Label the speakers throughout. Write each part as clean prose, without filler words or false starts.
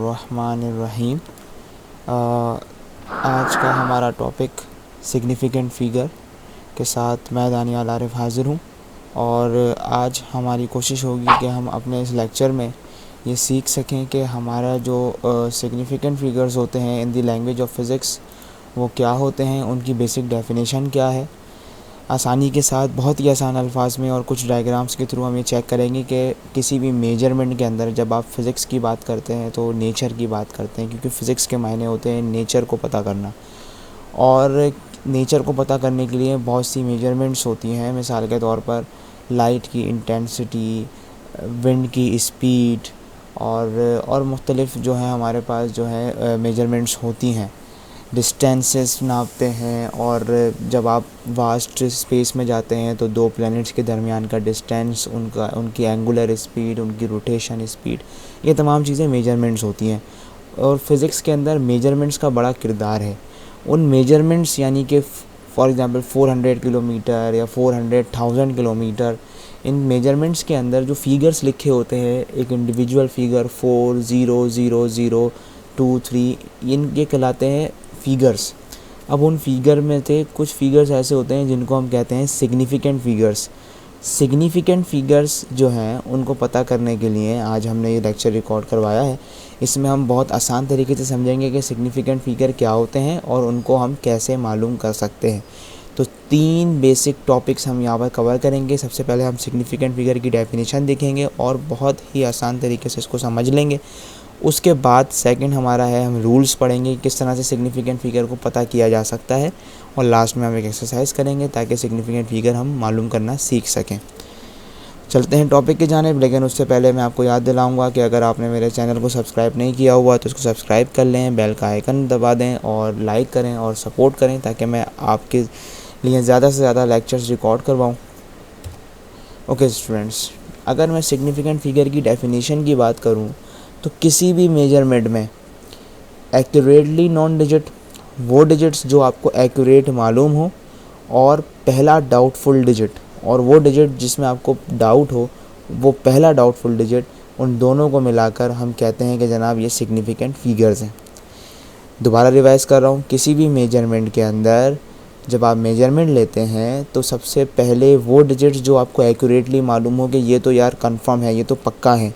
Speaker 1: बिस्मिल्लाहिर्रहमानिर्रहीम। आज का हमारा टॉपिक सिग्निफ़िकेंट फ़िगर के साथ मैं दानियाल आरिफ हाज़िर हूँ और आज हमारी कोशिश होगी कि हम अपने इस लेक्चर में ये सीख सकें कि हमारा जो सिग्निफ़िकेंट फ़िगर्स होते हैं in the language of physics वो क्या होते हैं, उनकी बेसिक डेफिनेशन क्या है। आसानी के साथ बहुत ही आसान अल्फाज में और कुछ डायग्राम्स के थ्रू हम ये चेक करेंगे कि किसी भी मेजरमेंट के अंदर जब आप फ़िज़िक्स की बात करते हैं तो नेचर की बात करते हैं, क्योंकि फ़िज़िक्स के मायने होते हैं नेचर को पता करना। और नेचर को पता करने के लिए बहुत सी मेजरमेंट्स होती हैं। मिसाल के तौर पर लाइट की इंटेंसिटी, विंड की स्पीड और मुख्तलिफ़ जो है हमारे पास जो है मेजरमेंट्स होती हैं। डिस्टेंसेस नापते हैं और जब आप वास्ट स्पेस में जाते हैं तो दो प्लैनेट्स के दरमियान का डिस्टेंस, उनकी एंगुलर स्पीड, उनकी रोटेशन स्पीड, ये तमाम चीज़ें मेजरमेंट्स होती हैं। और फ़िज़िक्स के अंदर मेजरमेंट्स का बड़ा किरदार है। उन मेजरमेंट्स यानी कि फॉर एग्ज़ाम्पल 400 किलोमीटर या 400,000 किलोमीटर, इन मेजरमेंट्स के अंदर जो फ़िगर्स लिखे होते हैं, एक इंडिविजुअल फ़िगर 4, 0, 0, 0, 2, 3, ये कहलाते हैं फ़िगर्स। अब उन फ़िगर में से कुछ फ़िगर्स ऐसे होते हैं जिनको हम कहते हैं सिग्निफ़िकेंट फ़िगर्स। सिग्निफ़िकेंट फ़िगर्स जो हैं उनको पता करने के लिए आज हमने ये लेक्चर रिकॉर्ड करवाया है। इसमें हम बहुत आसान तरीके से समझेंगे कि सिग्निफ़िकेंट फ़िगर क्या होते हैं और उनको हम कैसे मालूम कर सकते हैं। तो 3 बेसिक टॉपिक्स हम यहाँ पर कवर करेंगे। सबसे पहले हम सिग्निफ़िकेंट फ़िगर की डेफिनेशन देखेंगे और बहुत ही आसान तरीके से इसको समझ लेंगे। उसके बाद सेकंड हमारा है, हम रूल्स पढ़ेंगे किस तरह से सिग्निफ़िकेंट फ़िगर को पता किया जा सकता है। और लास्ट में हम एक एक्सरसाइज करेंगे ताकि सिग्निफ़िकेंट फ़िगर हम मालूम करना सीख सकें। चलते हैं टॉपिक की जानिब, लेकिन उससे पहले मैं आपको याद दिलाऊंगा कि अगर आपने मेरे चैनल को सब्सक्राइब नहीं किया हुआ तो उसको सब्सक्राइब कर लें, बेल का आइकन दबा दें और लाइक करें और सपोर्ट करें ताकि मैं आपके लिए ज़्यादा से ज़्यादा लेक्चर्स रिकॉर्ड करवाऊँ। ओके स्टूडेंट्स, अगर मैं सिग्निफ़िकेंट फ़िगर की डेफिनेशन की बात करूँ तो किसी भी मेजरमेंट में एक्यूरेटली नॉन डिजिट, वो डिजिट्स जो आपको एक्यूरेट मालूम हो, और पहला डाउटफुल डिजिट, और वो डिजिट जिसमें आपको डाउट हो वो पहला डाउटफुल डिजिट, उन दोनों को मिलाकर हम कहते हैं कि जनाब ये सिग्निफ़िकेंट फ़िगर्स हैं। दोबारा रिवाइज़ कर रहा हूँ, किसी भी मेजरमेंट के अंदर जब आप मेजरमेंट लेते हैं तो सबसे पहले वो डिजिट्स जो आपको एक्यूरेटली मालूम हो कि ये तो यार कंफर्म है, ये तो पक्का है,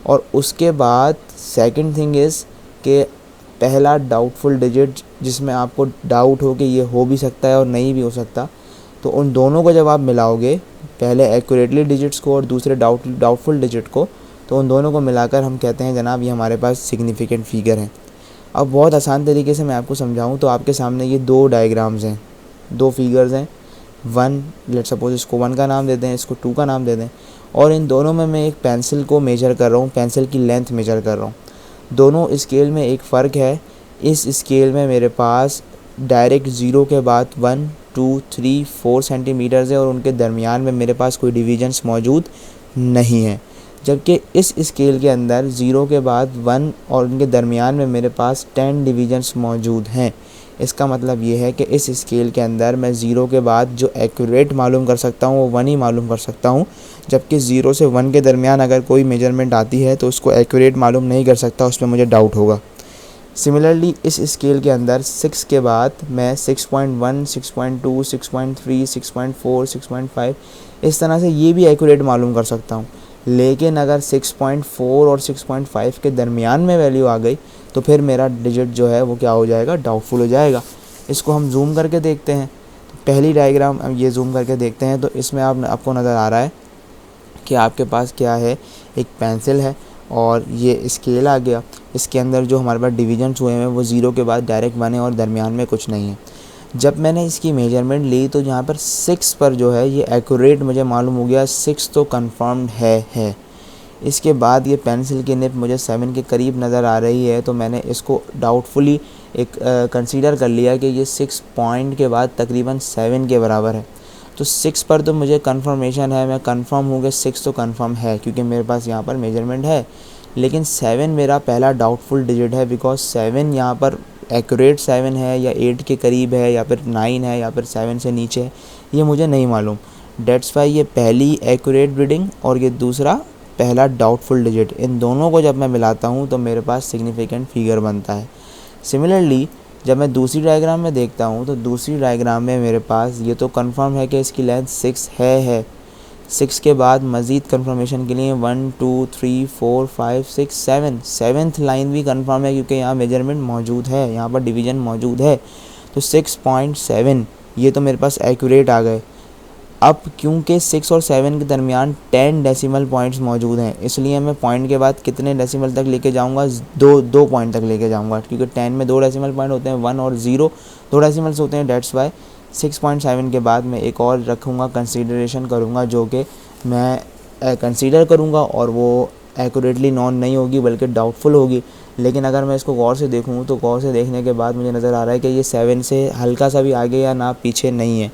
Speaker 1: और उसके बाद सेकंड थिंग इज़ कि पहला डाउटफुल डिजिट जिसमें आपको डाउट हो कि ये हो भी सकता है और नहीं भी हो सकता, तो उन दोनों को जब आप मिलाओगे, पहले एक्यूरेटली डिजिट्स को और दूसरे डाउटफुल डिजिट को, तो उन दोनों को मिलाकर हम कहते हैं जनाब ये हमारे पास सिग्निफ़िकेंट फ़िगर हैं। अब बहुत आसान तरीके से मैं आपको समझाऊँ तो आपके सामने ये 2 डायग्राम्स हैं, 2 फिगर्स हैं। 1, लेट सपोज इसको 1 का नाम दे दें, इसको 2 का नाम दे दें, और इन दोनों में मैं एक पेंसिल को मेजर कर रहा हूँ, पेंसिल की लेंथ मेजर कर रहा हूँ। दोनों स्केल में एक फ़र्क है। इस स्केल में मेरे पास डायरेक्ट ज़ीरो के बाद 1, 2, 3, 4 सेंटीमीटर्स है और उनके दरमियान में मेरे पास कोई डिविजन्स मौजूद नहीं है, जबकि इस स्केल के अंदर ज़ीरो के बाद 1 और उनके दरमियान में मेरे पास 10 डिविजन्स मौजूद हैं। इसका मतलब ये है कि इस स्केल के अंदर मैं ज़ीरो के बाद जो एक्यूरेट मालूम कर सकता हूँ वो 1 ही मालूम कर सकता हूँ, जबकि 0 से 1 के दरमियान अगर कोई मेजरमेंट आती है तो उसको एक्यूरेट मालूम नहीं कर सकता, उसमें मुझे डाउट होगा। सिमिलरली इस स्केल के अंदर 6 के बाद मैं 6.1, 6.2, 6.3, 6.4, 6.5 इस तरह से ये भी एक्यूरेट मालूम कर सकता हूँ। लेकिन अगर 6.4 और 6.5 के दरमियान में वैल्यू आ गई तो फिर मेरा डिजिट जो है वो क्या हो जाएगा, डाउटफुल हो जाएगा। इसको हम जूम करके देखते हैं। तो पहली डायग्राम हम ये जूम करके देखते हैं तो इसमें आपको नज़र आ रहा है कि आपके पास क्या है, एक पेंसिल है और ये स्केल आ गया। इसके अंदर जो हमारे पास डिविजन्स हुए हैं वो 0 के बाद डायरेक्ट 1 है और दरमियान में कुछ नहीं है। जब मैंने इसकी मेजरमेंट ली तो यहाँ पर 6 पर जो है ये एक्यूरेट मुझे मालूम हो गया, 6 तो कंफर्म्ड है। इसके बाद ये पेंसिल की निप मुझे 7 के करीब नज़र आ रही है, तो मैंने इसको डाउटफुली एक कंसीडर कर लिया कि ये 6 पॉइंट के बाद तकरीबन 7 के बराबर है। तो 6 पर तो मुझे कंफर्मेशन है, मैं कंफर्म हूँ कि 6 तो कंफर्म है क्योंकि मेरे पास यहाँ पर मेजरमेंट है। लेकिन 7 मेरा पहला डाउटफुल डिजिट है, बिकॉज 7 यहाँ पर एक्यूरेट 7 है या 8 के करीब है या फिर 9 है या फिर 7 से नीचे है, ये मुझे नहीं मालूम। डेट्स वाई ये पहली एक्यूरेट रीडिंग और ये दूसरा पहला डाउटफुल डिजिट, इन दोनों को जब मैं मिलाता हूँ तो मेरे पास सिग्निफिकेंट फिगर बनता है। सिमिलरली जब मैं दूसरी डायग्राम में देखता हूँ तो दूसरी डायग्राम में मेरे पास ये तो कंफर्म है कि इसकी लेंथ 6 है। 6 के बाद मज़ीद कंफर्मेशन के लिए 1 2 3 4 5 6 7 सेवन्थ लाइन भी कंफर्म है क्योंकि यहाँ मेजरमेंट मौजूद है, यहाँ पर डिवीज़न मौजूद है। तो 6.7 ये तो मेरे पास एक्यूरेट आ गए। अब क्योंकि 6 और 7 के दरमियान 10 डेसिमल पॉइंट्स मौजूद हैं, इसलिए मैं पॉइंट के बाद कितने डेसिमल तक लेके जाऊंगा, दो पॉइंट तक लेके जाऊंगा, क्योंकि 10 में 2 डेसिमल पॉइंट होते हैं, 1 और 0 2 डेसिमल्स होते हैं। डेट्स वाई 6.7 के बाद मैं एक और रखूँगा, कंसीडरेशन करूँगा, जो कि मैं कंसीडर करूँगा और वो एक्यूरेटली नॉन नहीं होगी बल्कि डाउटफुल होगी। लेकिन अगर मैं इसको गौर से देखूँ तो गौर से देखने के बाद मुझे नज़र आ रहा है कि ये 7 से हल्का सा भी आगे या ना पीछे नहीं है,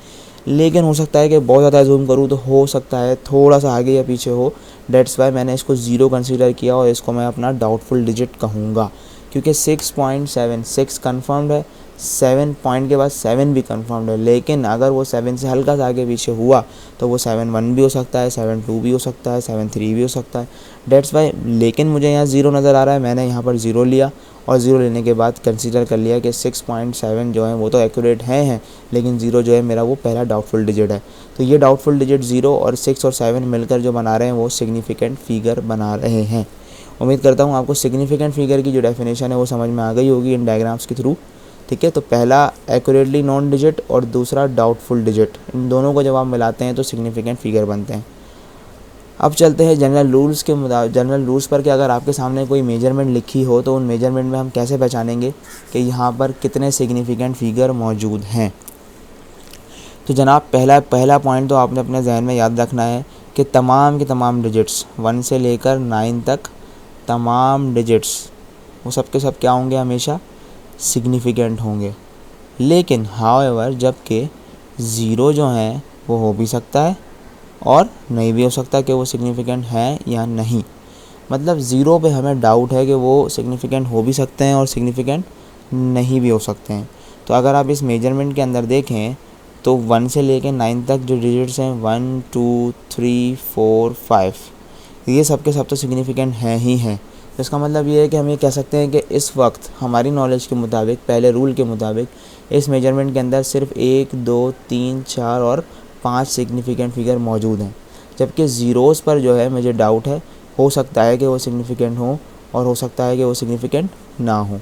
Speaker 1: लेकिन हो सकता है कि बहुत ज़्यादा जूम करूँ तो हो सकता है थोड़ा सा आगे या पीछे हो। डेट्स वाई मैंने इसको 0 कंसीडर किया और इसको मैं अपना डाउटफुल डिजिट कहूँगा, क्योंकि 6.7 6 कन्फर्म्ड है, 7 पॉइंट के बाद 7 भी कन्फर्म्ड है। लेकिन अगर वो 7 से हल्का सा आगे पीछे हुआ तो वो 7.1 भी हो सकता है, 7.2 भी हो सकता है, 7.3 भी हो सकता है। डेट्स वाई लेकिन मुझे यहाँ 0 नज़र आ रहा है, मैंने यहाँ पर 0 लिया और 0 लेने के बाद कंसीडर कर लिया कि 6.7 जो है वो तो एक्यूरेट हैं, लेकिन 0 जो है मेरा वो पहला डाउटफुल डिजिट है। तो ये डाउटफुल डिजिट 0 और 6 और 7 मिलकर जो बना रहे हैं वो सिग्निफिकेंट फिगर बना रहे हैं। उम्मीद करता हूँ आपको सिग्निफिकेंट फिगर की जो डेफिनेशन है वो समझ में आ गई होगी इन डायग्राम्स के थ्रू। ठीक है, तो पहला एक्यूरेटली नॉन डिजिट और दूसरा डाउटफुल डिजिट, इन दोनों को जब आप मिलाते हैं तो सिग्निफिकेंट फिगर बनते हैं। अब चलते हैं जनरल रूल्स के मुताबिक, जनरल रूल्स पर कि अगर आपके सामने कोई मेजरमेंट लिखी हो तो उन मेजरमेंट में हम कैसे पहचानेंगे कि यहाँ पर कितने सिग्निफिकेंट फिगर मौजूद हैं। तो जनाब पहला पॉइंट तो आपने अपने जहन में याद रखना है कि तमाम के तमाम डिजिट्स 1 से लेकर 9 तक तमाम डिजिट्स वो सब के सब क्या होंगे, हमेशा सिग्निफिकेंट होंगे। लेकिन हाउएवर जबकि 0 जो है वो हो भी सकता है और नहीं भी हो सकता कि वो सिग्निफिकेंट है या नहीं। मतलब 0 पे हमें डाउट है कि वो सिग्निफिकेंट हो भी सकते हैं और सिग्निफिकेंट नहीं भी हो सकते हैं। तो अगर आप इस मेजरमेंट के अंदर देखें तो 1 से लेकर 9 तक जो डिजिट्स हैं 1 2 3 4 5 ये सब के सब तो सिग्निफिकेंट हैं ही हैं। तो इसका मतलब ये है कि हम ये कह सकते हैं कि इस वक्त हमारी नॉलेज के मुताबिक, पहले रूल के मुताबिक, इस मेजरमेंट के अंदर सिर्फ 1 2 3 4 और 5 सिग्निफिकेंट फिगर मौजूद हैं। जबकि ज़ीरोज़ पर जो है मुझे डाउट है, हो सकता है कि वो सिग्निफिकेंट हो और हो सकता है कि वो सिग्निफिकेंट ना हो।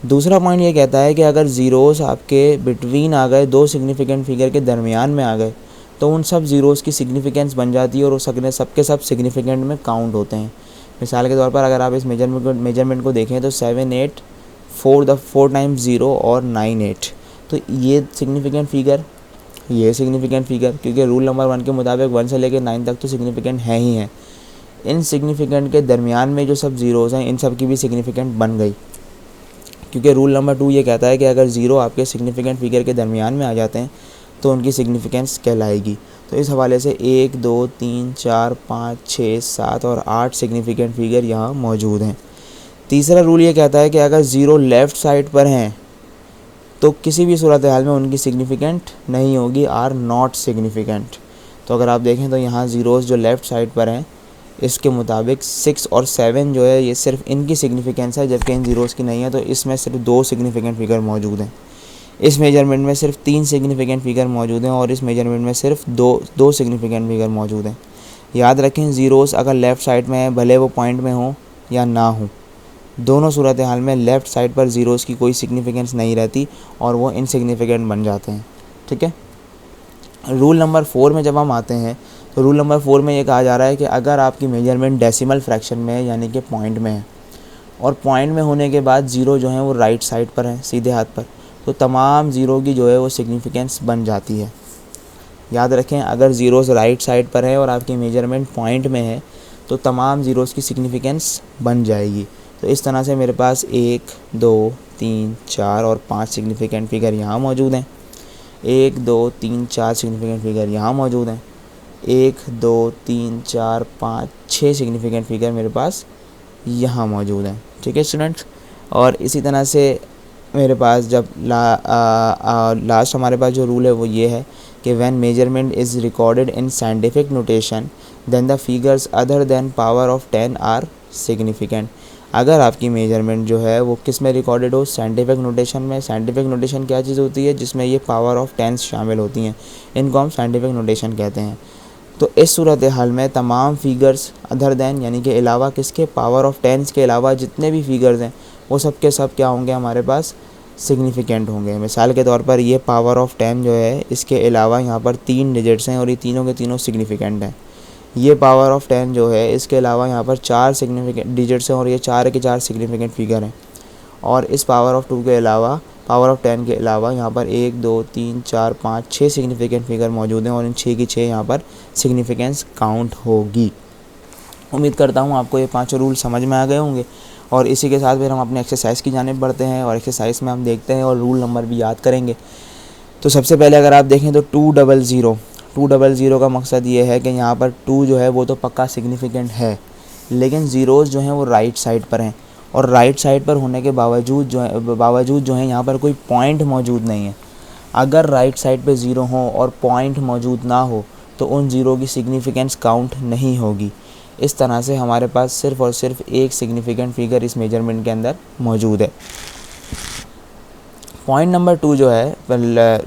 Speaker 1: दूसरा पॉइंट ये कहता है कि अगर ज़ीरोज़ आपके बिटवीन आ गए, 2 सिग्निफिकेंट फिगर के दरमियान में आ गए, तो उन सब ज़ीरोज़ की सिग्निफिकेंस बन जाती है और वो सब के सब सिग्निफिकेंट में काउंट होते हैं। मिसाल के तौर पर अगर आप इस मेजरमेंट को देखें तो 7 8 4 टाइम्स 0 और 9 8, तो ये सिग्निफिकेंट फिगर, ये सिग्निफिकेंट फिगर, क्योंकि रूल नंबर 1 के मुताबिक 1 से लेकर 9 तक तो सिग्निफिकेंट हैं ही हैं। इन सिग्निफिकेंट के दरमियान में जो सब ज़ीरोज़ हैं इन सब की भी सिग्निफिकेंट बन गई, क्योंकि रूल नंबर 2 ये कहता है कि अगर 0 आपके सिग्निफिकेंट फिगर के दरमियान में आ जाते हैं तो उनकी सिग्निफिकेंस कहलाएगी। तो इस हवाले से 1 2 3 4 5 6 7 और 8 सिग्निफिकेंट फिगर यहाँ मौजूद हैं। तीसरा रूल ये कहता है कि अगर 0 लेफ़्ट साइड पर हैं तो किसी भी सूरत हाल में उनकी सिग्निफिकेंट नहीं होगी, आर नॉट सिग्निफिकेंट। तो अगर आप देखें तो यहाँ ज़ीरोज़ जो लेफ़्ट साइड पर हैं इसके मुताबिक 6 और 7 जो है ये सिर्फ इनकी सिग्निफिकेंस है, जबकि इन ज़ीरोज़ की नहीं है। तो इसमें सिर्फ 2 सिग्निफिकेंट फिगर मौजूद हैं। इस मेजरमेंट में सिर्फ 3 सिग्निफिकेंट फिगर मौजूद हैं और इस मेजरमेंट में सिर्फ दो सिग्निफिकेंट फिगर मौजूद हैं। याद रखें, ज़ीरोज़ अगर लेफ़्ट साइड में है, भले वो पॉइंट में हो या ना हो, दोनों सूरत हाल में लेफ़्ट साइड पर ज़ीरोज़ की कोई सिग्निफिकेंस नहीं रहती और वो इनसिग्निफिकेंट बन जाते हैं। ठीक है, रूल नंबर 4 में जब हम आते हैं तो रूल नंबर 4 में ये कहा जा रहा है कि अगर आपकी मेजरमेंट डेसिमल फ्रैक्शन में है, यानी कि पॉइंट में है, और पॉइंट में होने के बाद 0 जो है वो राइट साइड पर है, सीधे हाथ पर, तो तमाम 0 की जो है वो सिग्निफिकेंस बन जाती है। याद रखें, अगर ज़ीरोज़ राइट साइड पर है और आपकी मेजरमेंट पॉइंट में है तो तमाम ज़ीरोज़ की सिग्निफिकेंस बन जाएगी। तो इस तरह से मेरे पास 1 2 3 4 और 5 सिग्निफिकेंट फिगर यहाँ मौजूद हैं। 1 2 3 4 सिग्निफिकेंट फिगर यहाँ मौजूद हैं। 1 2 3 4 5 6 सिग्निफिकेंट फिगर मेरे पास यहाँ मौजूद हैं। ठीक है स्टूडेंट्स, और इसी तरह से मेरे पास जब लास्ट हमारे पास जो रूल है वो ये है कि when measurement is recorded in scientific notation then the figures other than power of 10 are significant. अगर आपकी मेजरमेंट जो है वो किस में रिकॉर्डेड हो, साइंटिफिक नोटेशन में। साइंटिफिक नोटेशन क्या चीज़ होती है, जिसमें ये पावर ऑफ 10 शामिल होती हैं, इनको हम साइंटिफिक नोटेशन कहते हैं। तो इस सूरत हाल में तमाम फिगर्स अदर दैन यानी कि अलावा किसके, पावर ऑफ 10 के अलावा जितने भी फिगर्स हैं वो सब के सब क्या होंगे, हमारे पास सिग्निफिकेंट होंगे। मिसाल के तौर पर ये पावर ऑफ 10 जो है, इसके अलावा यहाँ पर 3 डिजिट्स हैं और ये तीनों के तीनों सिग्निफिकेंट हैं। ये पावर ऑफ 10 जो है, इसके अलावा यहाँ पर 4 सिग्निफिकेंट डिजिट्स हैं और ये 4 के 4 सिग्निफिकेंट फिगर हैं। और इस पावर ऑफ 2 के अलावा, पावर ऑफ 10 के अलावा यहाँ पर 1 2 3 4 5 6 सिग्निफिकेंट फिगर मौजूद हैं और इन 6 की 6 यहाँ पर सिग्निफिकेंस काउंट होगी। उम्मीद करता हूँ आपको ये पाँचों रूल समझ में आ गए होंगे। और इसी के साथ फिर हम अपने एक्सरसाइज की जानिब बढ़ते हैं और एक्सरसाइज में हम देखते हैं और रूल नंबर भी याद करेंगे। तो सबसे पहले अगर आप देखें तो 200 का मकसद ये है कि यहाँ पर 2 जो है वो तो पक्का सिग्निफिकेंट है, लेकिन ज़ीरोज़ जो हैं वो राइट साइड पर हैं और राइट साइड पर होने के बावजूद जो है यहाँ पर कोई पॉइंट मौजूद नहीं है। अगर राइट साइड पे ज़ीरो हो और पॉइंट मौजूद ना हो तो उन ज़ीरो की सिग्निफिकेंस काउंट नहीं होगी। इस तरह से हमारे पास सिर्फ़ और सिर्फ एक सिग्निफिकेंट फिगर इस मेजरमेंट के अंदर मौजूद है। पॉइंट नंबर 2 जो है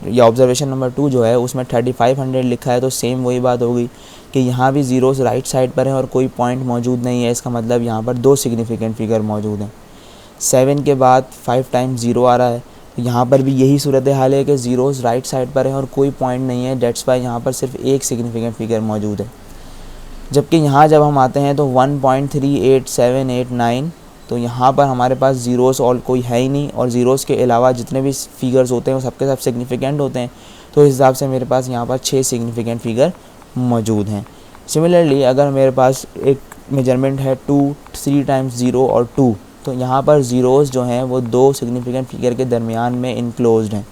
Speaker 1: या ऑब्जर्वेशन नंबर 2 जो है, उसमें 3500 लिखा है, तो सेम वही बात होगी कि यहाँ भी ज़ीरोस राइट साइड पर हैं और कोई पॉइंट मौजूद नहीं है। इसका मतलब यहाँ पर 2 सिग्निफिकेंट फिगर मौजूद हैं। 7 के बाद 5 टाइम्स 0 आ रहा है, तो यहाँ पर भी यही सूरत हाल है कि ज़ीरोस राइट साइड पर हैं और कोई पॉइंट नहीं है। डेट्स वाई यहाँ पर सिर्फ एक सिग्निफिकेंट फिगर मौजूद है। जबकि यहाँ जब हम आते हैं तो 1.38789, तो यहाँ पर हमारे पास ज़ीरोस और कोई है ही नहीं और ज़ीरोस के अलावा जितने भी फिगर्स होते हैं वो सबके सब सिग्निफिकेंट होते हैं। तो इस हिसाब से मेरे पास यहाँ पर 6 सिग्निफिकेंट फिगर मौजूद हैं। सिमिलरली अगर मेरे पास एक मेजरमेंट है 2 3 टाइम्स 0 और 2, तो यहाँ पर ज़ीरोस जो हैं वो 2 सिग्निफिकेंट फिगर के दरमियान में इनक्लोज्ड हैं।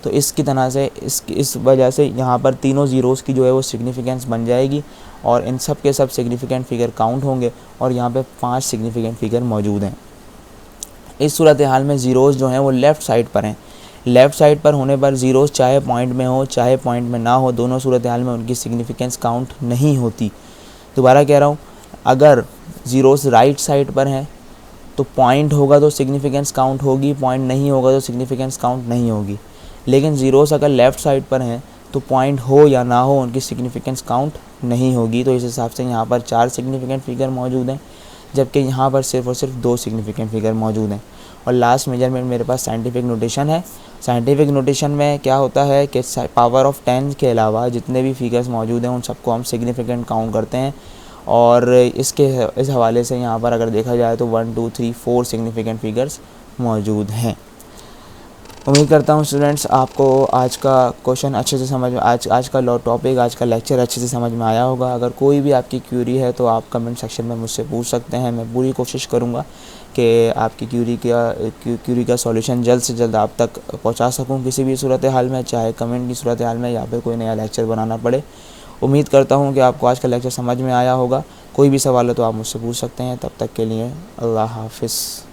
Speaker 1: तो इसकी तरह से इस वजह से यहाँ पर तीनों ज़ीरोस की जो है वो सिग्निफिकेंस बन जाएगी और इन सब के सब सिग्निफिकेंट फिगर काउंट होंगे और यहाँ पे 5 सिग्निफिकेंट फिगर मौजूद हैं। इस सूरत हाल में ज़ीरोस जो हैं वो लेफ़्ट साइड पर हैं। लेफ़्ट साइड पर होने पर ज़ीरोस चाहे पॉइंट में हो चाहे पॉइंट में ना हो, दोनों सूरत हाल में उनकी सिग्निफिकेंस काउंट नहीं होती। दोबारा कह रहा हूँ, अगर ज़ीरोस राइट साइड पर हैं तो पॉइंट होगा तो सिग्निफिकेंस काउंट होगी, पॉइंट नहीं होगा तो सिग्निफिकेंस काउंट नहीं होगी। लेकिन ज़ीरोस अगर लेफ़्ट साइड पर हैं तो पॉइंट हो या ना हो उनकी सिग्निफिकेंस काउंट नहीं होगी। तो इस हिसाब से यहाँ पर 4 सिग्निफिकेंट फिगर मौजूद हैं, जबकि यहाँ पर सिर्फ और सिर्फ 2 सिग्निफिकेंट फिगर मौजूद हैं। और लास्ट मेजरमेंट मेरे पास साइंटिफिक नोटेशन है। साइंटिफिक नोटेशन में क्या होता है कि पावर ऑफ 10 के अलावा जितने भी फिगर्स मौजूद हैं उन सबको हम सिग्निफिकेंट काउंट करते हैं। और इस हवाले से यहाँ पर अगर देखा जाए तो 1 2 3 4 सिग्निफिकेंट फिगर्स मौजूद हैं। उम्मीद करता हूँ स्टूडेंट्स आपको आज का क्वेश्चन अच्छे से समझ में आज का टॉपिक, आज का लेक्चर अच्छे से समझ में आया होगा। अगर कोई भी आपकी क्यूरी है तो आप कमेंट सेक्शन में मुझसे पूछ सकते हैं। मैं पूरी कोशिश करूँगा कि आपकी क्यूरी का सॉल्यूशन जल्द से जल्द आप तक पहुँचा सकूँ किसी भी सूरत हाल में, चाहे कमेंट की सूरत हाल में या फिर कोई नया लेक्चर बनाना पड़े। उम्मीद करता हूँ कि आपको आज का लेक्चर समझ में आया होगा। कोई भी सवाल हो तो आप मुझसे पूछ सकते हैं। तब तक के लिए अल्लाह हाफ़िज़।